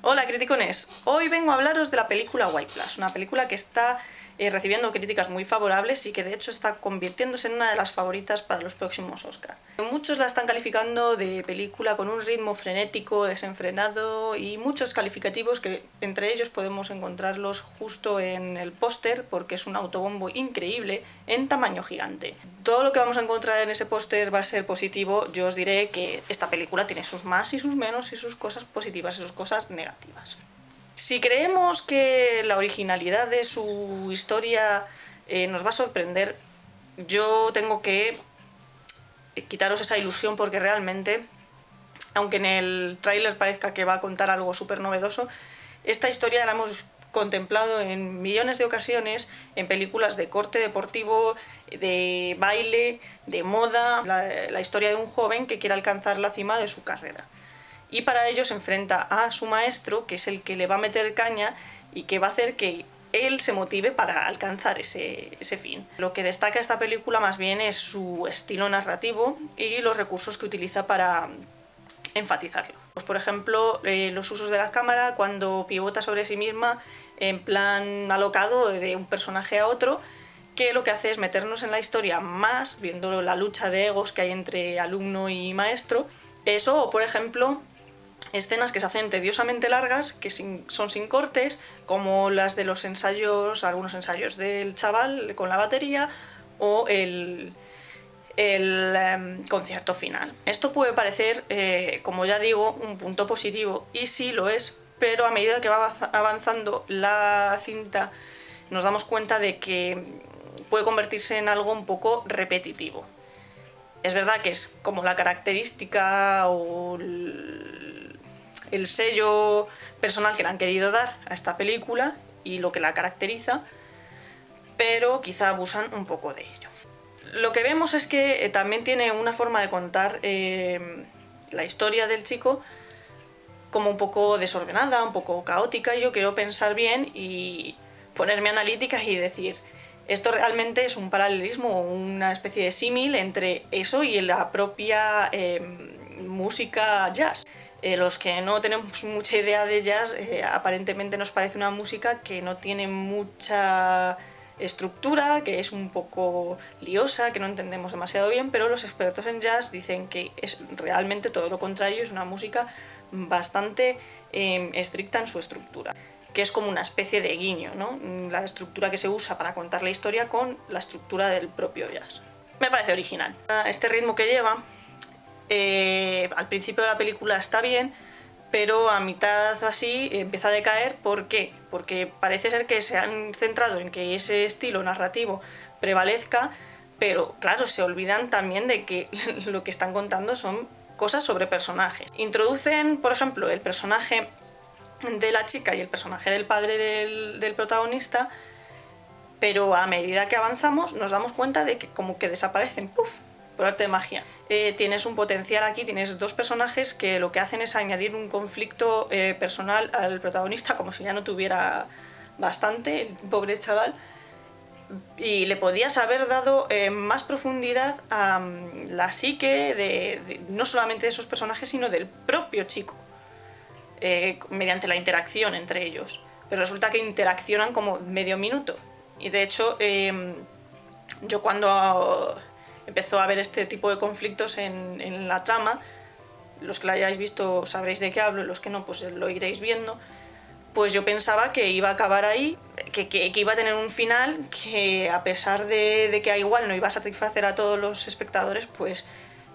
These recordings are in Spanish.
Hola criticones, hoy vengo a hablaros de la película White Plus, una película que está recibiendo críticas muy favorables y que de hecho está convirtiéndose en una de las favoritas para los próximos Oscars. Muchos la están calificando de película con un ritmo frenético, desenfrenado y muchos calificativos que entre ellos podemos encontrarlos justo en el póster porque es un autobombo increíble en tamaño gigante. Todo lo que vamos a encontrar en ese póster va a ser positivo. Yo os diré que esta película tiene sus más y sus menos y sus cosas positivas y sus cosas negativas. Si creemos que la originalidad de su historia nos va a sorprender, yo tengo que quitaros esa ilusión porque realmente, aunque en el tráiler parezca que va a contar algo súper novedoso, esta historia la hemos contemplado en millones de ocasiones en películas de corte deportivo, de baile, de moda, la historia de un joven que quiere alcanzar la cima de su carrera. Y para ello se enfrenta a su maestro, que es el que le va a meter caña y que va a hacer que él se motive para alcanzar ese fin. Lo que destaca esta película más bien es su estilo narrativo y los recursos que utiliza para enfatizarlo. Pues por ejemplo, los usos de la cámara cuando pivota sobre sí misma en plan alocado de un personaje a otro, que lo que hace es meternos en la historia más, viendo la lucha de egos que hay entre alumno y maestro. Eso, o por ejemplo, escenas que se hacen tediosamente largas, que son sin cortes, como las de los ensayos, algunos ensayos del chaval con la batería o el concierto final. Esto puede parecer, como ya digo, un punto positivo, y sí lo es, pero a medida que va avanzando la cinta nos damos cuenta de que puede convertirse en algo un poco repetitivo. Es verdad que es como la característica o el sello personal que le han querido dar a esta película y lo que la caracteriza, pero quizá abusan un poco de ello. Lo que vemos es que también tiene una forma de contar la historia del chico como un poco desordenada, un poco caótica, y yo quiero pensar bien y ponerme analítica y decir, esto realmente es un paralelismo o una especie de símil entre eso y la propia música jazz. Los que no tenemos mucha idea de jazz, aparentemente nos parece una música que no tiene mucha estructura, que es un poco liosa, que no entendemos demasiado bien, pero los expertos en jazz dicen que es realmente todo lo contrario, es una música bastante estricta en su estructura, que es como una especie de guiño, ¿no? La estructura que se usa para contar la historia con la estructura del propio jazz. Me parece original. Este ritmo que lleva, al principio de la película está bien, pero a mitad así empieza a decaer. ¿Por qué? Porque parece ser que se han centrado en que ese estilo narrativo prevalezca, pero claro, se olvidan también de que lo que están contando son cosas sobre personajes. Introducen, por ejemplo, el personaje de la chica y el personaje del padre del protagonista, pero a medida que avanzamos nos damos cuenta de que como que desaparecen, ¡puf!, por arte de magia. Tienes un potencial aquí, tienes dos personajes que lo que hacen es añadir un conflicto personal al protagonista, como si ya no tuviera bastante, el pobre chaval, y le podías haber dado más profundidad a la psique no solamente de esos personajes, sino del propio chico, mediante la interacción entre ellos. Pero resulta que interaccionan como medio minuto. Y de hecho, yo cuando empezó a haber este tipo de conflictos en la trama, los que la hayáis visto sabréis de qué hablo, los que no, pues lo iréis viendo, pues yo pensaba que iba a acabar ahí, que iba a tener un final que, a pesar de que igual no iba a satisfacer a todos los espectadores, pues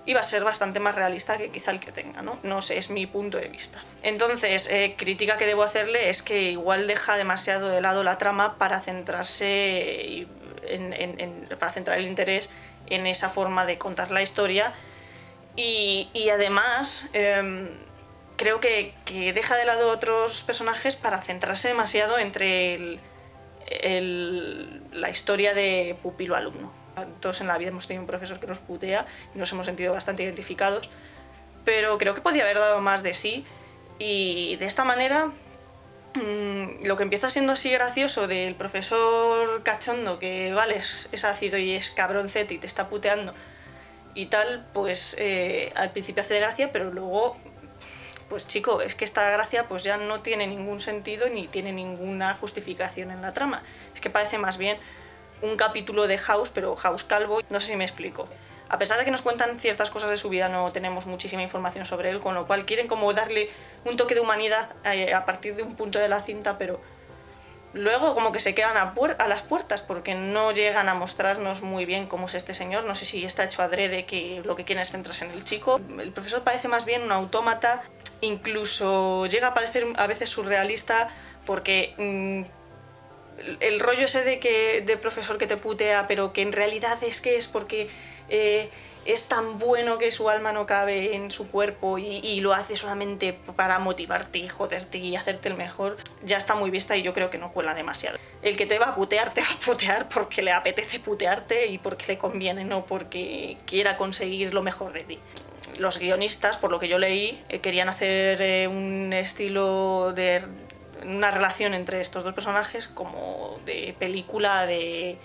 iba a ser bastante más realista que quizá el que tenga, ¿no? No sé, es mi punto de vista. Entonces, crítica que debo hacerle es que igual deja demasiado de lado la trama para centrarse para centrar el interés en esa forma de contar la historia, y además creo que deja de lado otros personajes para centrarse demasiado entre la historia de pupilo-alumno. Todos en la vida hemos tenido un profesor que nos putea y nos hemos sentido bastante identificados, pero creo que podía haber dado más de sí, y de esta manera lo que empieza siendo así gracioso del profesor cachondo que, vale, es ácido y es cabroncete y te está puteando y tal, pues al principio hace gracia, pero luego pues chico, es que esta gracia pues ya no tiene ningún sentido ni tiene ninguna justificación en la trama. Es que parece más bien un capítulo de House, pero House calvo, no sé si me explico. A pesar de que nos cuentan ciertas cosas de su vida, no tenemos muchísima información sobre él, con lo cual quieren como darle un toque de humanidad a partir de un punto de la cinta, pero luego como que se quedan a las puertas porque no llegan a mostrarnos muy bien cómo es este señor. No sé si está hecho adrede, que lo que quieren es centrarse en el chico. El profesor parece más bien un autómata, incluso llega a parecer a veces surrealista porque el rollo ese de profesor que te putea, pero que en realidad es que es porque es tan bueno que su alma no cabe en su cuerpo y lo hace solamente para motivarte y joderte y hacerte el mejor, ya está muy vista y yo creo que no cuela demasiado. El que te va a putear porque le apetece putearte y porque le conviene, no porque quiera conseguir lo mejor de ti. Los guionistas, por lo que yo leí, querían hacer un estilo de una relación entre estos dos personajes como de película de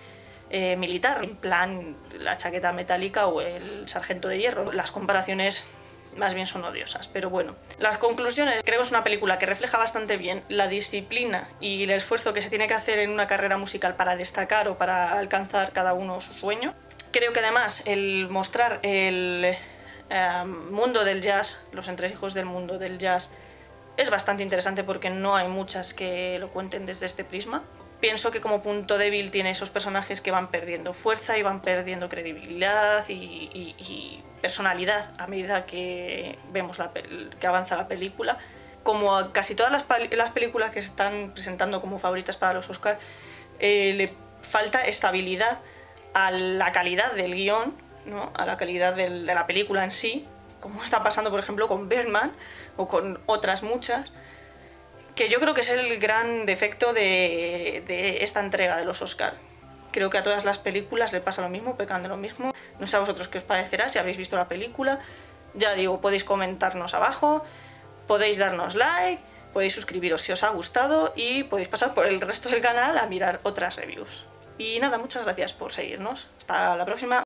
militar, en plan la chaqueta metálica o el sargento de hierro. Las comparaciones más bien son odiosas, pero bueno. Las conclusiones, creo que es una película que refleja bastante bien la disciplina y el esfuerzo que se tiene que hacer en una carrera musical para destacar o para alcanzar cada uno su sueño. Creo que además el mostrar el mundo del jazz, los entresijos del mundo del jazz, es bastante interesante porque no hay muchas que lo cuenten desde este prisma. Pienso que como punto débil tiene esos personajes que van perdiendo fuerza y van perdiendo credibilidad y personalidad a medida que vemos que avanza la película. Como a casi todas las películas que se están presentando como favoritas para los Oscars, le falta estabilidad a la calidad del guión, ¿no? A la calidad de la película en sí, como está pasando por ejemplo con Birdman o con otras muchas, que yo creo que es el gran defecto de esta entrega de los Oscars. Creo que a todas las películas le pasa lo mismo, pecan de lo mismo. No sé a vosotros qué os parecerá, si habéis visto la película. Ya digo, podéis comentarnos abajo, podéis darnos like, podéis suscribiros si os ha gustado y podéis pasar por el resto del canal a mirar otras reviews. Y nada, muchas gracias por seguirnos. Hasta la próxima.